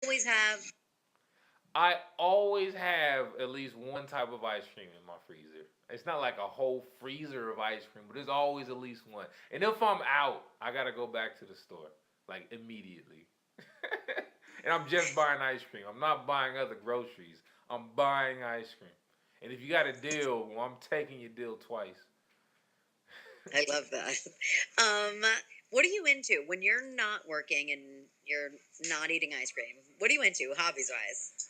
always have. I always have at least one type of ice cream in my freezer. It's not like a whole freezer of ice cream, but there's always at least one. And if I'm out, I gotta go back to the store like immediately. And I'm just buying ice cream. I'm not buying other groceries. I'm buying ice cream. And if you got a deal, well, I'm taking your deal twice. I love that. Um, what are you into when you're not working and you're not eating ice cream? What are you into, hobbies wise?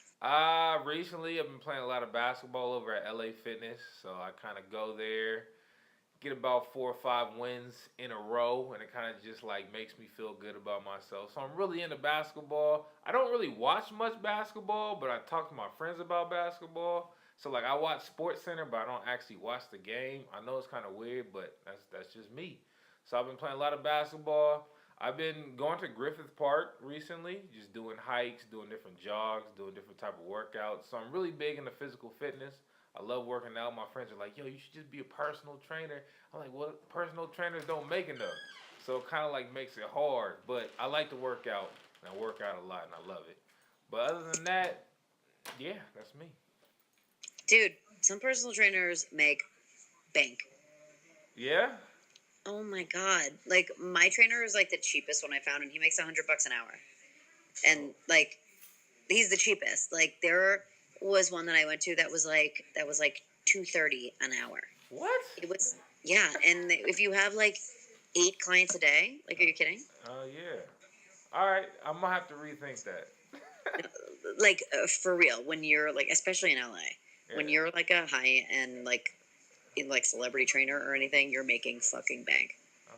Recently I've been playing a lot of basketball over at LA Fitness, so I kind of go there, get about 4 or 5 wins in a row, and it kind of just like makes me feel good about myself. So I'm really into basketball. I don't really watch much basketball, but I talk to my friends about basketball. So like I watch Sports Center, but I don't actually watch the game. I know it's kind of weird, but that's just me. So I've been playing a lot of basketball. I've been going to Griffith Park recently, just doing hikes, doing different jogs, doing different type of workouts. So I'm really big into physical fitness. I love working out. My friends are like, "Yo, you should just be a personal trainer." I'm like, "Well, personal trainers don't make enough." So it kind of like makes it hard. But I like to work out, and I work out a lot, and I love it. But other than that, yeah, that's me. Dude, some personal trainers make bank. Yeah? Oh my god! Like my trainer is like the cheapest one I found, and he makes $100 an hour. And Oh, like he's the cheapest. Like there was one that I went to that was like 230 an hour. what? It was yeah, and if you have like 8 clients a day, like are you kidding? Oh, yeah. All right, I'm gonna have to rethink that. Like for real, when you're like, especially in LA, when Yeah. you're like a high end like in like celebrity trainer or anything, you're making fucking bank.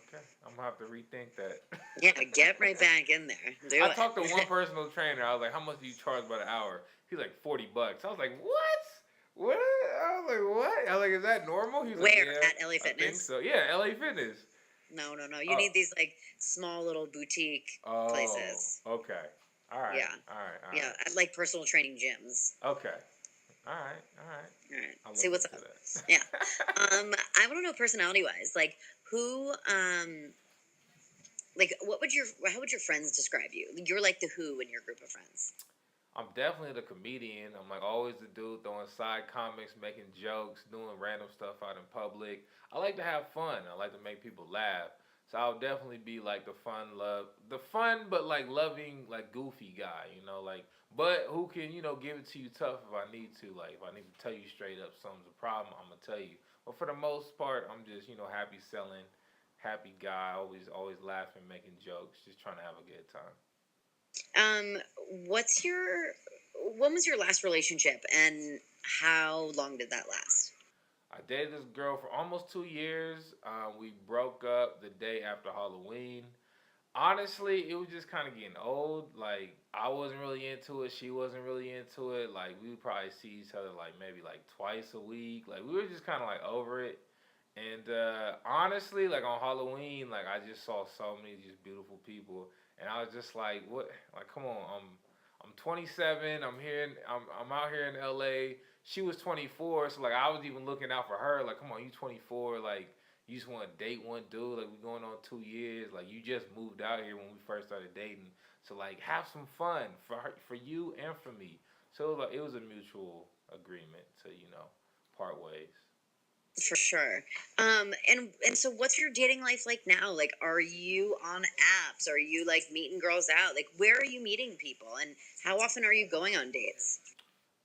Okay, I'm gonna have to rethink that. Yeah, get right back in there. I Do talked to one it. personal trainer. I was like, "How much do you charge by the hour?" He's like, $40. I was like, "What? What?" I was like, "What?" I was like, "Is that normal?" He's like, Where "Yeah, at LA I think Fitness? so." Yeah, LA Fitness. No, no, no. You Oh, need these like small little boutique oh, places. okay. All right, Yeah, all right, all yeah. right. At like personal training gyms. Okay, all right, all right. All right. I'll See look what's into up. that. Yeah. I want to know personality wise, like who, like what would your how would your friends describe you? You're like the who in your group of friends. I'm definitely the comedian. I'm like always the dude throwing side comics, making jokes, doing random stuff out in public. I like to have fun. I like to make people laugh. So I'll definitely be like the fun but like loving, like goofy guy, like, but who can, give it to you tough if I need to. Like if I need to tell you straight up something's a problem, I'm gonna tell you. But for the most part, I'm just, happy selling, happy guy, always laughing, making jokes, just trying to have a good time. Um, what's your when was your last relationship and how long did that last? I dated this girl for almost 2 years. We broke up the day after Halloween. Honestly, it was just kind of getting old. Like I wasn't really into it. She wasn't really into it. Like we would probably see each other like maybe like twice a week. Like we were just kind of like over it. And honestly, like on Halloween, like I just saw so many just beautiful people, and I was just like, what? Like, come on, I'm 27. I'm out here in LA. She was 24, so like I was even looking out for her. Like, come on, you 24. Like, you just want to date one dude. Like, we going on 2 years. Like, you just moved out here when we first started dating. So like, have some fun for you and for me. So like, it was a mutual agreement to part ways. For sure. And so what's your dating life like now? Like are you on apps? Are you like meeting girls out? Like where are you meeting people and how often are you going on dates?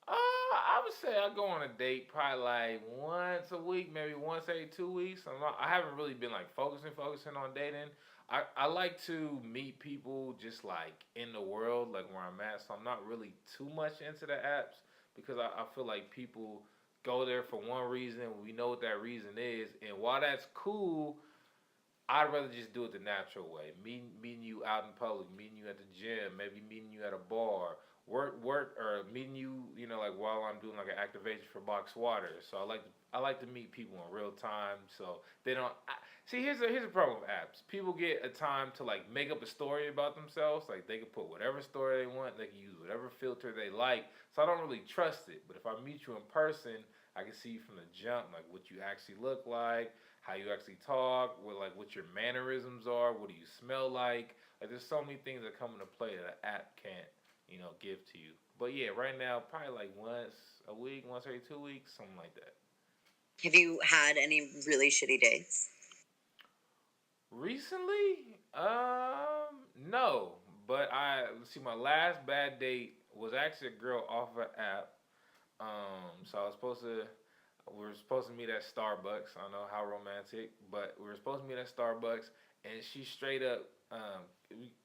I would say I go on a date probably like once a week, maybe once every 2 weeks. I haven't really been like focusing on dating. I like to meet people just like in the world, like where I'm at. So I'm not really too much into the apps because I feel like people go there for one reason. We know what that reason is, and while that's cool, I'd rather just do it the natural way. Meeting you out in public, meeting you at the gym, maybe meeting you at a bar, work, or meeting you, like while I'm doing like an activation for Box Water. So I like to meet people in real time, so they don't. See, here's a problem with apps. People get a time to like make up a story about themselves. Like they can put whatever story they want. They can use whatever filter they like. So I don't really trust it. But if I meet you in person, I can see you from the jump, like what you actually look like, how you actually talk, what your mannerisms are, what do you smell like. Like there's so many things that come into play that an app can't give to you. But yeah, right now probably like once a week, once every 2 weeks, something like that. Have you had any really shitty dates? Recently, no. But let's see, my last bad date was actually a girl off of an app. So we were supposed to meet at Starbucks. I don't know how romantic, but we were supposed to meet at Starbucks, and she straight up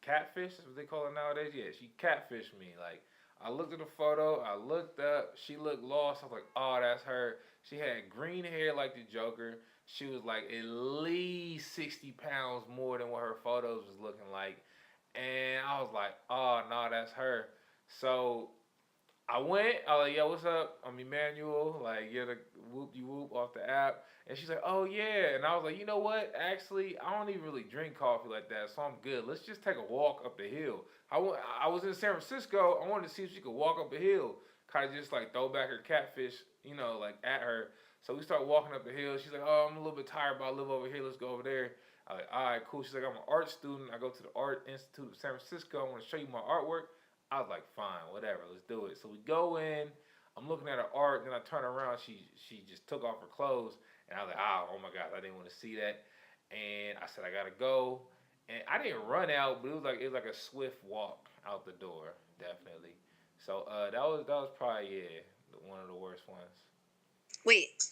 catfish is what they call it nowadays. Yeah, she catfished me. Like I looked at the photo, I looked up, she looked lost. I was like, oh, that's her. She had green hair like the Joker. She was like at least 60 pounds more than what her photos was looking like, and I was like, oh no, that's her. So I went. I was like, yo, what's up? I'm Emmanuel. Like, you're the whoop you whoop off the app. And she's like, oh yeah. And I was like, you know what? Actually, I don't even really drink coffee like that, so I'm good. Let's just take a walk up the hill. I was in San Francisco. I wanted to see if she could walk up a hill. Kind of just like throw back her catfish, like at her. So we start walking up the hill. She's like, oh, I'm a little bit tired, but I live over here. Let's go over there. I was like, all right, cool. She's like, I'm an art student. I go to the Art Institute of San Francisco. I want to show you my artwork. I was like, fine, whatever, let's do it. So we go in. I'm looking at her art. Then I turn around. She just took off her clothes, and I was like, oh my god, I didn't want to see that. And I said, I gotta go. And I didn't run out, but it was like a swift walk out the door, definitely. So that was probably one of the worst ones. Wait,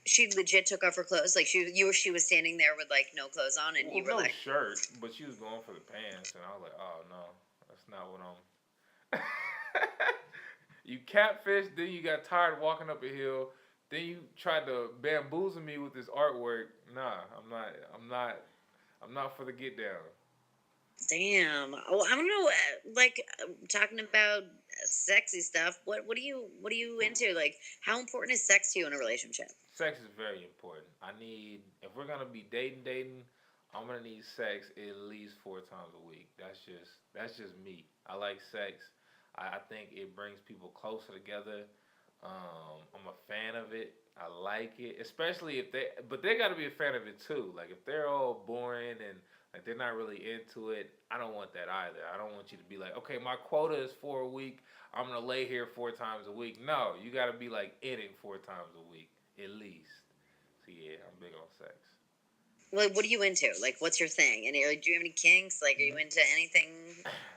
she legit took off her clothes? Like she was standing there with like no clothes on, and you were no like, shirt, but she was going for the pants, and I was like, oh no, that's not what I'm. You catfish, then you got tired walking up a hill, then you tried to bamboozle me with this artwork. Nah, I'm not for the get down. damn. Oh, I don't know. Like talking about sexy stuff. What are you into? Like, how important is sex to you in a relationship? Sex is very important. If we're gonna be dating, I'm gonna need sex at least 4 times a week. That's just me. I like sex. I think it brings people closer together. I'm a fan of it. I like it, especially but they got to be a fan of it too. Like if they're all boring and like they're not really into it, I don't want that either. I don't want you to be like, okay, my quota is 4 a week. I'm gonna lay here 4 times a week. No, you got to be like in it 4 times a week at least. So yeah, I'm big on sex. Like, what are you into? Like, what's your thing? And like, do you have any kinks? Like, are you into anything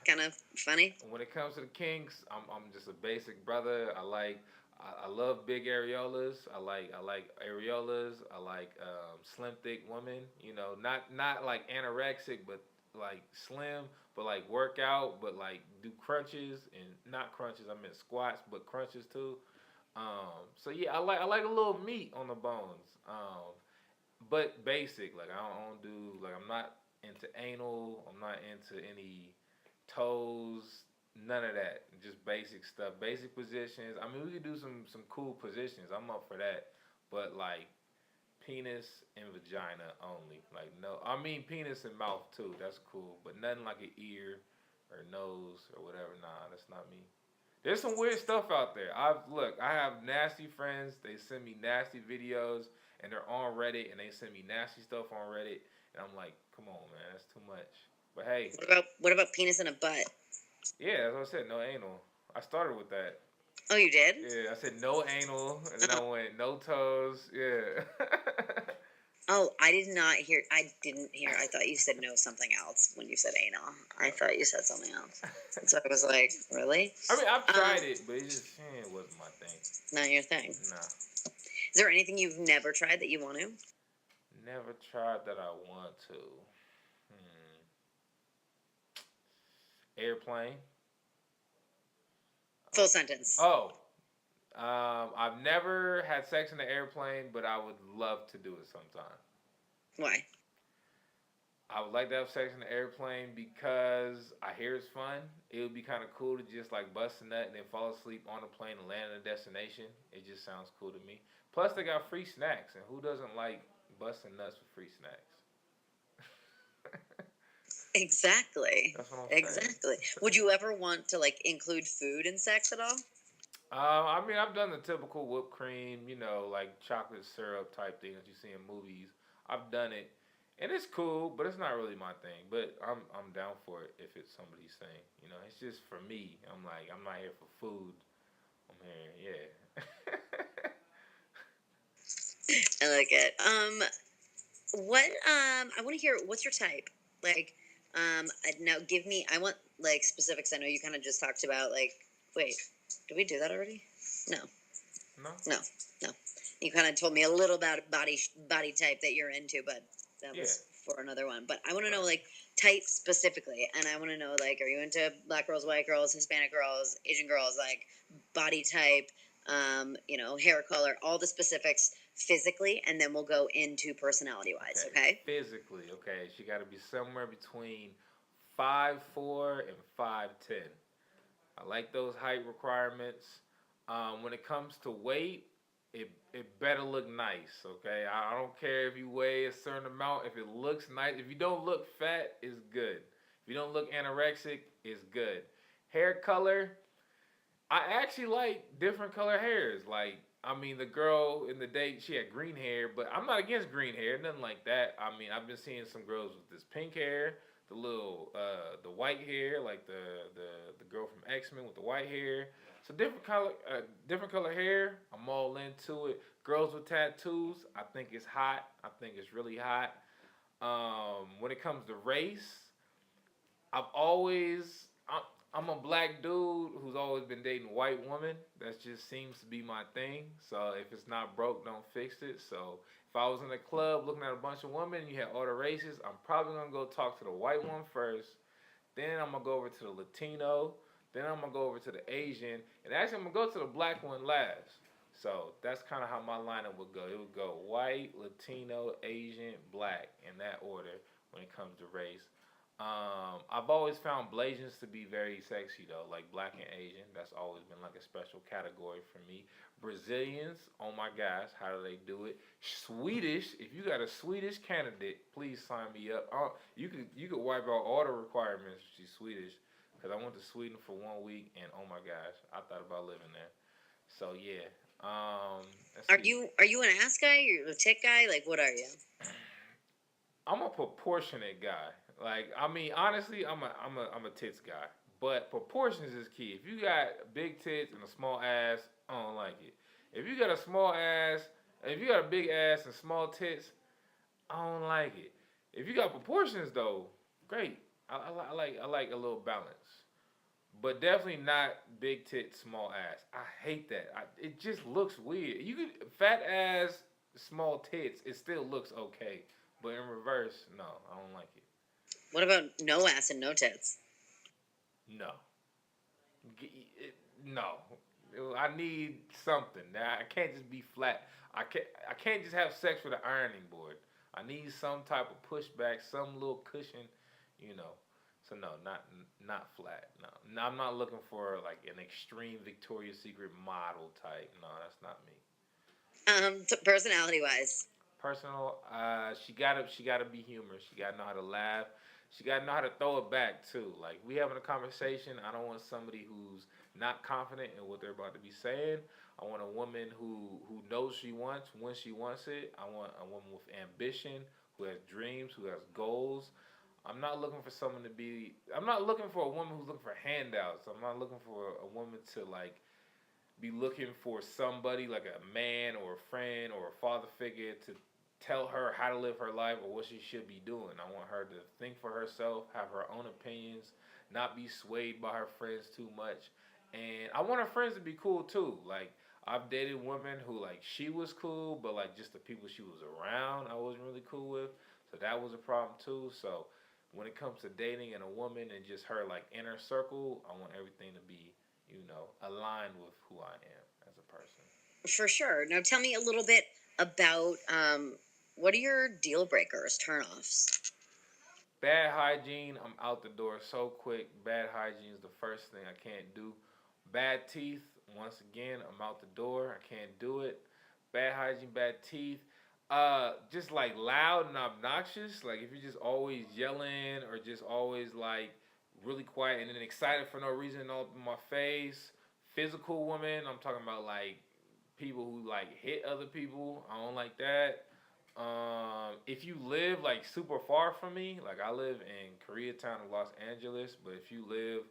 kind of funny? When it comes to the kinks, I'm just a basic brother. I love big areolas. I like areolas. I like slim thick women. Not like anorexic, but like slim, but like workout, but like do crunches and not crunches. I meant squats, but crunches too. So yeah, I like a little meat on the bones. But basic. Like I don't do like I'm not into anal. I'm not into any toes. None of that. Just basic stuff. Basic positions. I mean, we could do some cool positions. I'm up for that. But like penis and vagina only. Like no, I mean penis and mouth too. That's cool. But nothing like an ear or nose or whatever. Nah, that's not me. There's some weird stuff out there. I have nasty friends. They send me nasty videos, and they're on Reddit, and they send me nasty stuff on Reddit, and I'm like, come on, man, that's too much. But hey, What about penis in a butt? yeah, as I said, no anal. I started with that. Oh, you did? Yeah, I said no anal, and then I went no toes. Yeah. Oh, I did not hear. I didn't hear. I thought you said no something else when you said anal. I thought you said something else. So I was like, really? I mean, I've tried it, but it wasn't my thing. Not your thing. Nah. Is there anything you've never tried that you want to? Never tried that I want to. Airplane. Full sentence. Oh, I've never had sex in an airplane, but I would love to do it sometime. Why? I would like to have sex in an airplane because I hear it's fun. It would be kind of cool to just like bust a nut and then fall asleep on the plane and land in a destination. It just sounds cool to me. Plus, they got free snacks, and who doesn't like busting nuts with free snacks? Exactly. That's what I'm saying. Exactly. Would you ever want to like include food in sex at all? I mean, I've done the typical whipped cream, like chocolate syrup type thing that you see in movies. I've done it, And it's cool, but it's not really my thing. But I'm down for it if it's somebody's thing. You know, it's just for me. I'm like, I'm not here for food. I'm here, yeah. I like it. What I want to hear. What's your type? Like, now give me. I want like specifics. I know you kind of just talked about like. Wait, did we do that already? No, No. no, no. You kind of told me a little about body type that you're into, but that Yeah. was for another one. But I want to know Right. like type specifically, and I want to know like, are you into black girls, white girls, Hispanic girls, Asian girls, like body type, hair color, all the specifics physically, and then we'll go into personality wise. Okay. Okay. Physically, okay. She got to be somewhere between 5'4" and 5'10". I like those height requirements. When it comes to weight, it better look nice, okay? I don't care if you weigh a certain amount. If it looks nice, if you don't look fat, it's good. If you don't look anorexic, it's good. Hair color, I actually like different color hairs. Like, I mean, the girl in the date, she had green hair, but I'm not against green hair, nothing like that. I mean, I've been seeing some girls with this pink hair, the white hair, like the girl from X Men with the white hair. So different color hair. I'm all into it. Girls with tattoos, I think it's hot. I think it's really hot. When it comes to race, I've always I'm a black dude who's always been dating white women. That just seems to be my thing. So if it's not broke, don't fix it. So if I was in a club looking at a bunch of women, and you had all the races, I'm probably gonna go talk to the white one first. Then I'm gonna go over to the Latino. Then I'm gonna go over to the Asian, and actually I'm gonna go to the black one last. So that's kind of how my lineup would go. It would go white, Latino, Asian, black in that order when it comes to race. I've always found Blasians to be very sexy though, like black and Asian. That's always been like a special category for me. Brazilians, oh my gosh, how do they do it? Swedish, if you got a Swedish candidate, please sign me up. You could wipe out all the requirements. She's Swedish, because I went to Sweden for 1 week, and oh my gosh, I thought about living there. So yeah, let's Are see. you an ass guy? You're a tit guy? Like, what are you? I'm a proportionate guy. Like, I mean, honestly, I'm a tits guy. But proportions is key. If you got big tits and a small ass, I don't like it. If you got a small ass, if you got a big ass and small tits, I don't like it. If you got proportions though, great. I like a little balance. But definitely not big tits, small ass. I hate that. It just looks weird. You could fat ass, small tits. It still looks okay. But in reverse, no, I don't like it. What about no ass and no tits? No, no. I need something. Now I can't just be flat. I can't just have sex with an ironing board. I need some type of pushback, some little cushion, you know. So no, not flat. No, no, I'm not looking for like an extreme Victoria's Secret model type. No, that's not me. Personality wise. Personal, she gotta be humorous. She gotta know how to laugh. She gotta know how to throw it back too. Like we having a conversation. I don't want somebody who's not confident in what they're about to be saying. I want a woman who knows she wants when she wants it. I want a woman with ambition, who has dreams, who has goals. I'm not looking for someone to be. I'm not looking for a woman who's looking for handouts. I'm not looking for a woman to like be looking for somebody like a man or a friend or a father figure to tell her how to live her life or what she should be doing. I want her to think for herself, have her own opinions, not be swayed by her friends too much. And I want her friends to be cool too. Like I've dated women who like she was cool, but like just the people she was around, I wasn't really cool with. So that was a problem too. So when it comes to dating and a woman and just her like inner circle, I want everything to be aligned with who I am as a person. For sure. Now tell me a little bit about what are your deal breakers, turnoffs? Bad hygiene, I'm out the door so quick. Bad hygiene is the first thing I can't do. Bad teeth, once again, I'm out the door. I can't do it. Bad hygiene, bad teeth. Just like loud and obnoxious. Like if you're just always yelling or just always like really quiet and then excited for no reason all up in my face. Physical women, I'm talking about like people who like hit other people. I don't like that. If you live like super far from me, like I live in Koreatown in Los Angeles, but if you live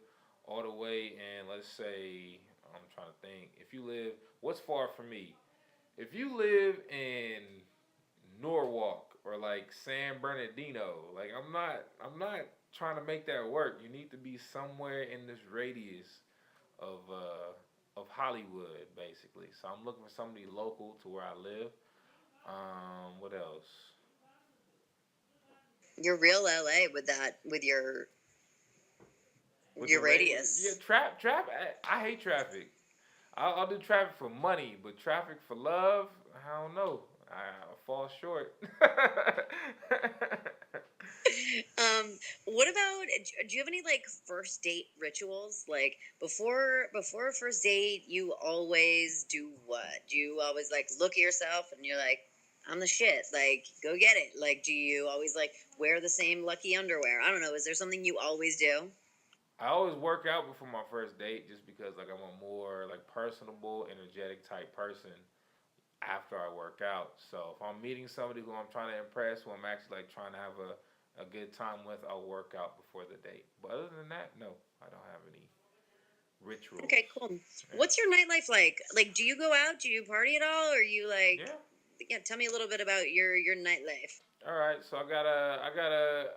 all the way in, let's say, I'm trying to think, if you live, what's far from me? If you live in Norwalk or like San Bernardino, like I'm not trying to make that work. You need to be somewhere in this radius of Hollywood, basically. So I'm looking for somebody local to where I live. What else? You're real LA with that, with With the your radio, yeah, radius. traffic. I hate traffic. I'll do traffic for money, but traffic for love, I don't know. I fall short. What about? Do you have any like first date rituals? Like before a first date, you always do what? Do you always like look at yourself and you're like, I'm the shit. Like go get it. Like do you always like wear the same lucky underwear? I don't know. Is there something you always do? I always work out before my first date just because like I'm a more like personable, energetic type person after I work out. So if I'm meeting somebody who I'm trying to impress, who I'm actually like trying to have a good time with, I'll work out before the date. But other than that, no, I don't have any rituals. Okay, cool. Yeah. What's your nightlife like? Like, do you go out? Do you party at all? Or are you like, Yeah. yeah? Tell me a little bit about your nightlife. All right. So I got a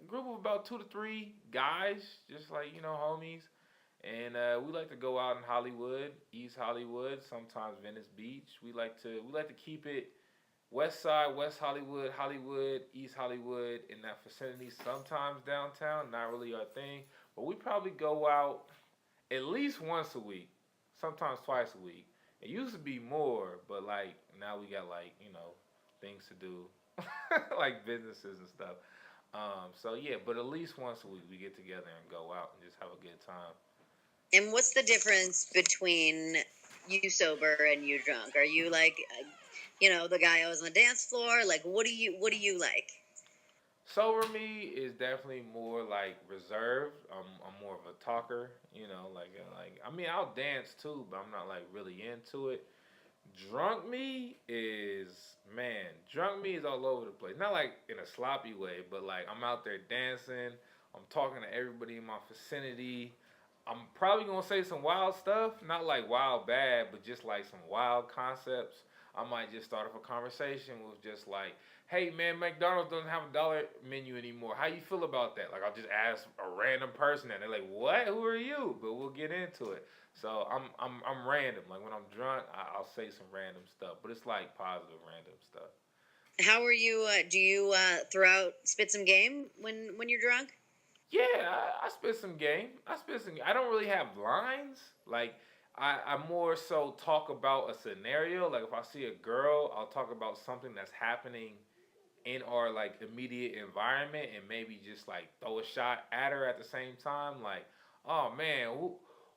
group of about 2 to 3 guys, just like homies, and we like to go out in Hollywood, East Hollywood, sometimes Venice Beach. We like to keep it West Side, West Hollywood, Hollywood, East Hollywood, in that vicinity. Sometimes downtown, not really our thing, but we probably go out at least once a week, sometimes twice a week. It used to be more, but like now we got like things to do, like businesses and stuff. So yeah, but at least once a week we get together and go out and just have a good time. And what's the difference between you sober and you drunk? Are you like, the guy who's on the dance floor? Like, what do you like? Sober me is definitely more like reserved. I'm more of a talker, like I mean I'll dance too, but I'm not like really into it. Drunk me is man, drunk me is all over the place. Not like in a sloppy way, but like I'm out there dancing. I'm talking to everybody in my vicinity. I'm probably gonna say some wild stuff, not like wild bad, but just like some wild concepts. I might just start off a conversation with just like, "Hey man, McDonald's doesn't have a dollar menu anymore. How you feel about that?" Like I'll just ask a random person, and they're like, "What? Who are you?" But we'll get into it. So I'm random. Like when I'm drunk, I'll say some random stuff, but it's like positive random stuff. How are you? Do you throw out spit some game when you're drunk? Yeah, I spit some game. I spit some. I don't really have lines. Like I more so talk about a scenario. Like if I see a girl, I'll talk about something that's happening in our like immediate environment, and maybe just like throw a shot at her at the same time. Like, oh man,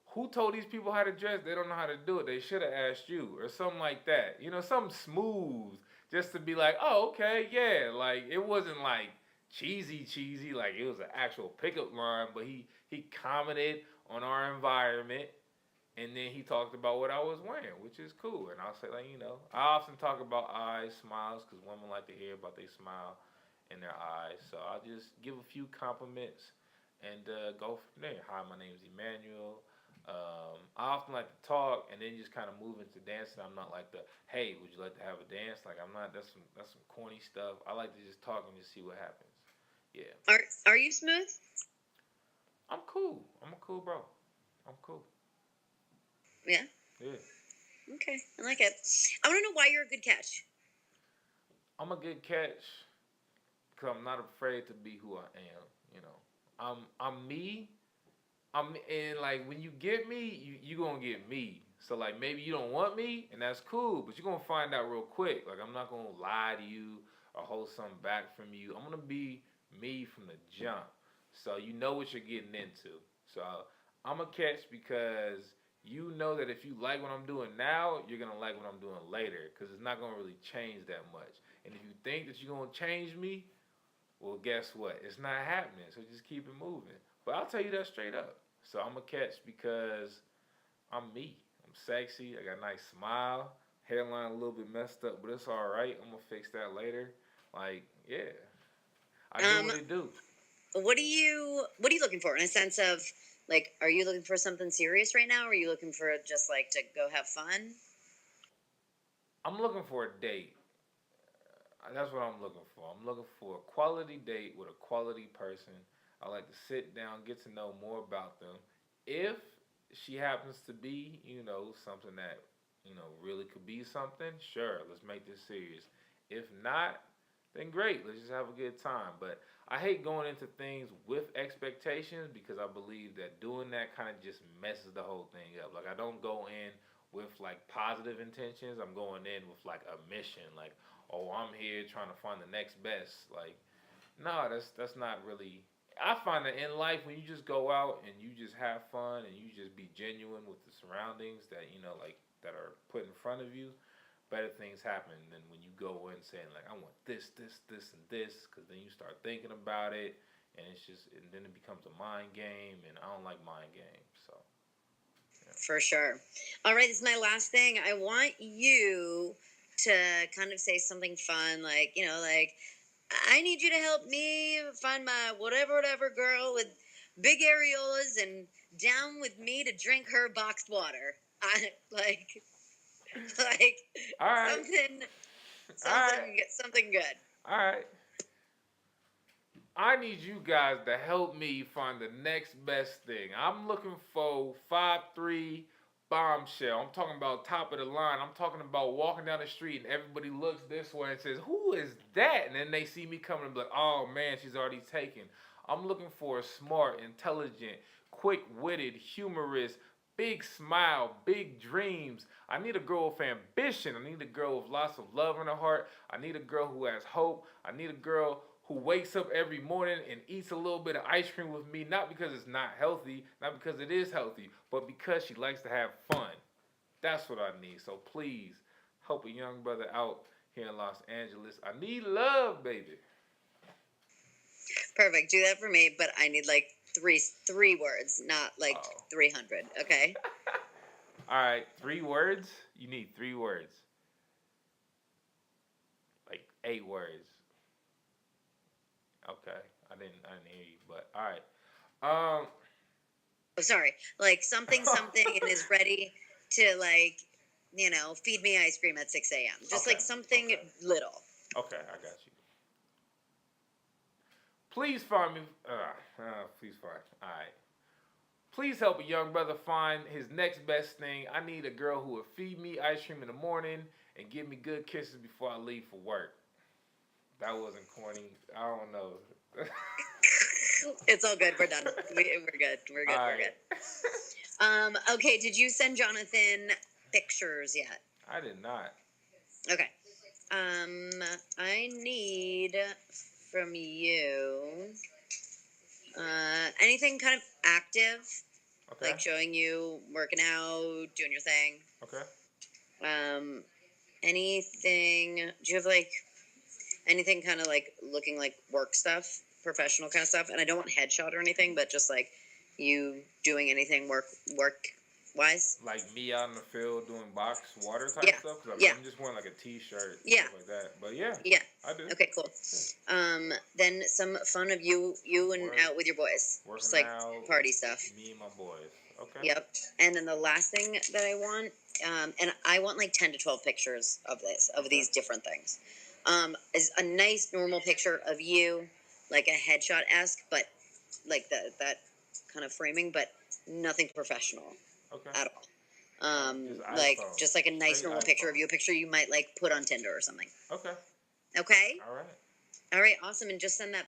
who told these people how to dress? They don't know how to do it. They should have asked you, or something like that. Something smooth, just to be like, oh okay, yeah. Like it wasn't like cheesy, like it was an actual pickup line, but he commented on our environment, and then he talked about what I was wearing, which is cool. And I'll say, like, I often talk about eyes, smiles, because women like to hear about their smile in their eyes. So I'll just give a few compliments and go from there. Hi, my name is Emmanuel. I often like to talk and then just kind of move into dancing. I'm not like the, hey, would you like to have a dance? Like I'm not. That's some corny stuff. I like to just talk and just see what happens. Yeah, Are you smooth? I'm cool. I'm a cool bro. I'm cool. Yeah. Yeah. Okay, I like it. I want to know why you're a good catch. I'm a good catch because I'm not afraid to be who I am. I'm me. And like when you get me, you gonna get me. So like maybe you don't want me, and that's cool, but you're gonna find out real quick. Like I'm not gonna lie to you or hold something back from you. I'm gonna be me from the jump, so you know what you're getting into. So I'm a catch because you know that if you like what I'm doing now, you're gonna like what I'm doing later, because it's not gonna really change that much. And if you think that you're gonna change me, well, guess what? It's not happening. So just keep it moving. But I'll tell you that straight up. So I'm a catch because I'm me. I'm sexy. I got a nice smile. Hairline a little bit messed up, but it's all right. I'm gonna fix that later. Like, yeah, I do Um, what it do. what are you looking for in a sense of like, are you looking for something serious right now, or are you looking for just like to go have fun? I'm looking for a date. That's what I'm looking for. I'm looking for a quality date with a quality person. I like to sit down, get to know more about them. If she happens to be, something that, really could be something, sure, let's make this serious. If not, then great, let's just have a good time. But I hate going into things with expectations because I believe that doing that kind of just messes the whole thing up. Like, I don't go in with like positive intentions. I'm going in with like a mission. Like, oh, I'm here trying to find the next best. Like, no, that's not really. I find that in life when you just go out and you just have fun and you just be genuine with the surroundings that like that are put in front of you, better things happen than when you go in saying like I want this, this, this, and this, because then you start thinking about it and and then it becomes a mind game, and I don't like mind games. So yeah. For sure. All right, this is my last thing. I want you to kind of say something fun, like, like, I need you to help me find my whatever girl with big areolas and down with me to drink her boxed water. I like, like All right, something, all right, something good. all right. I need you guys to help me find the next best thing. I'm looking for 5'3" bombshell. I'm talking about top of the line. I'm talking about walking down the street and everybody looks this way and says, "Who is that?" And then they see me coming and be like, "Oh man, she's already taken." I'm looking for a smart, intelligent, quick-witted, humorous, big smile, big dreams. I need a girl with ambition. I need a girl with lots of love in her heart. I need a girl who has hope. I need a girl who wakes up every morning and eats a little bit of ice cream with me, not because it's not healthy, not because it is healthy, but because she likes to have fun. That's what I need. So please help a young brother out here in Los Angeles. I need love, baby. Perfect. Do that for me, but I need like three words, not like Oh. 300. Okay. All right, 3 words. You need 3 words, like 8 words. Okay, I didn't hear you, but all right. Oh, sorry. Like something and is ready to like, feed me ice cream at 6 a.m. Just Okay, like something okay, little. okay. I got you. Please find me. Please find. All right. Please help a young brother find his next best thing. I need a girl who will feed me ice cream in the morning and give me good kisses before I leave for work. That wasn't corny. I don't know. It's all good. We're done. We're good. We're good. All We're right. good. Okay. Did you send Jonathan pictures yet? I did not. Okay. I need from you anything kind of active, Okay. like showing you working out, doing your thing. Okay. Um, anything? Do you have like anything kind of like looking like work stuff, professional kind of stuff? And I don't want headshot or anything, but just like you doing anything work wise. Like me out in the field doing box water type Yeah. stuff. Cause Yeah. I'm just wearing like a t-shirt. Yeah. Stuff like that. But yeah. Yeah. I do. Okay. Cool. Yeah. Then some fun of you and out with your boys, Working just like out, party stuff. me and my boys. Okay. Yep. And then the last thing that I want, and I want like 10 to 12 pictures of these different things. Is a nice normal picture of you, like a headshot-esque, but like that kind of framing, but nothing professional Okay. at all. Just iPhone. Just like a nice Straight normal iPhone. picture of you, a picture you might like put on Tinder or something. Okay. Okay? All right. All right, awesome. And just send that